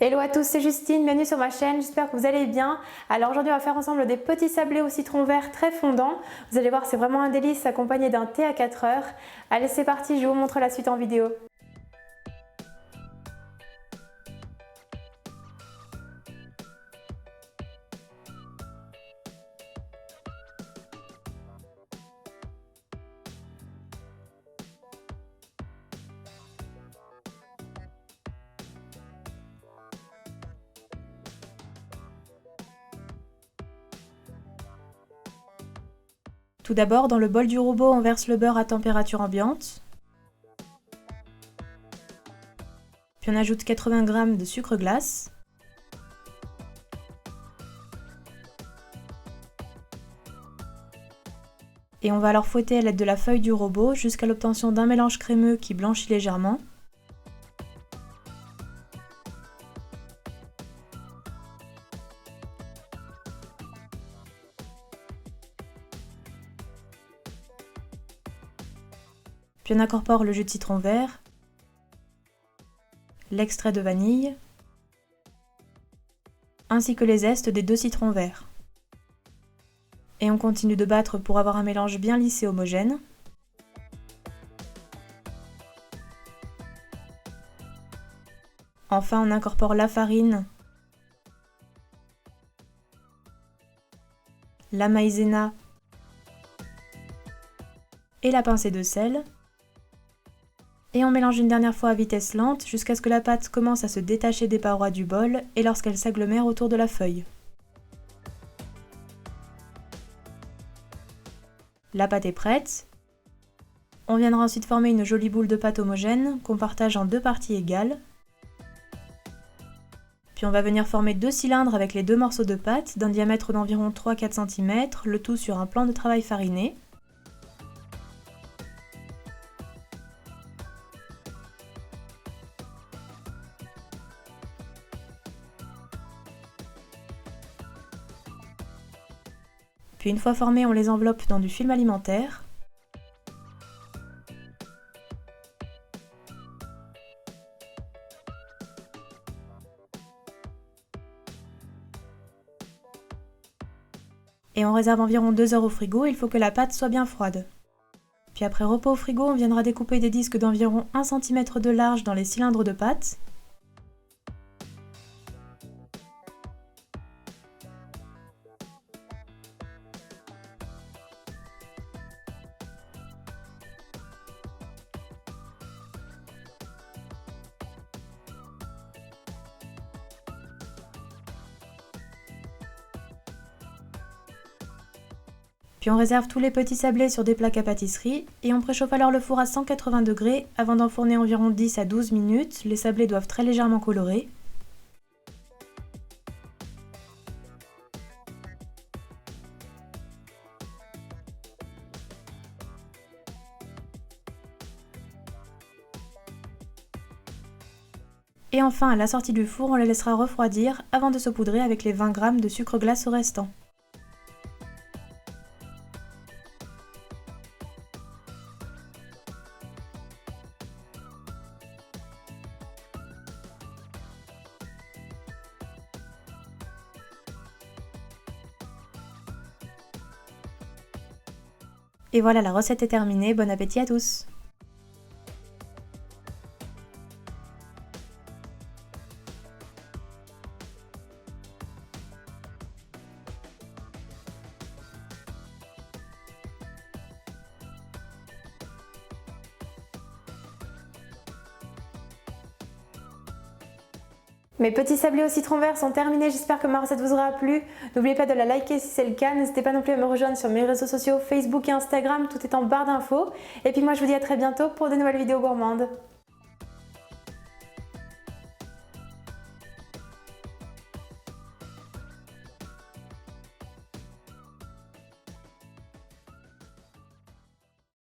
Hello à tous, c'est Justine, bienvenue sur ma chaîne, j'espère que vous allez bien. Alors aujourd'hui on va faire ensemble des petits sablés au citron vert très fondants. Vous allez voir, c'est vraiment un délice accompagné d'un thé à 4 heures. Allez c'est parti, je vous montre la suite en vidéo. Tout d'abord, dans le bol du robot, on verse le beurre à température ambiante. Puis on ajoute 80 g de sucre glace. Et on va alors fouetter à l'aide de la feuille du robot jusqu'à l'obtention d'un mélange crémeux qui blanchit légèrement. Puis on incorpore le jus de citron vert, l'extrait de vanille, ainsi que les zestes des 2 citrons verts. Et on continue de battre pour avoir un mélange bien lisse et homogène. Enfin, on incorpore la farine, la maïzena et la pincée de sel. Et on mélange une dernière fois à vitesse lente jusqu'à ce que la pâte commence à se détacher des parois du bol et lorsqu'elle s'agglomère autour de la feuille. La pâte est prête. On viendra ensuite former une jolie boule de pâte homogène qu'on partage en 2 parties égales. Puis on va venir former 2 cylindres avec les 2 morceaux de pâte d'un diamètre d'environ 3-4 cm, le tout sur un plan de travail fariné. Puis une fois formés, on les enveloppe dans du film alimentaire. Et on réserve environ 2 heures au frigo, il faut que la pâte soit bien froide. Puis après repos au frigo, on viendra découper des disques d'environ 1 cm de large dans les cylindres de pâte. Puis on réserve tous les petits sablés sur des plaques à pâtisserie et on préchauffe alors le four à 180 degrés avant d'enfourner environ 10 à 12 minutes. Les sablés doivent très légèrement colorer. Et enfin, à la sortie du four, on les laissera refroidir avant de saupoudrer avec les 20 g de sucre glace restants. Et voilà, la recette est terminée, bon appétit à tous! Mes petits sablés au citron vert sont terminés, j'espère que ma recette vous aura plu. N'oubliez pas de la liker si c'est le cas, n'hésitez pas non plus à me rejoindre sur mes réseaux sociaux Facebook et Instagram, tout est en barre d'infos. Et puis moi je vous dis à très bientôt pour de nouvelles vidéos gourmandes.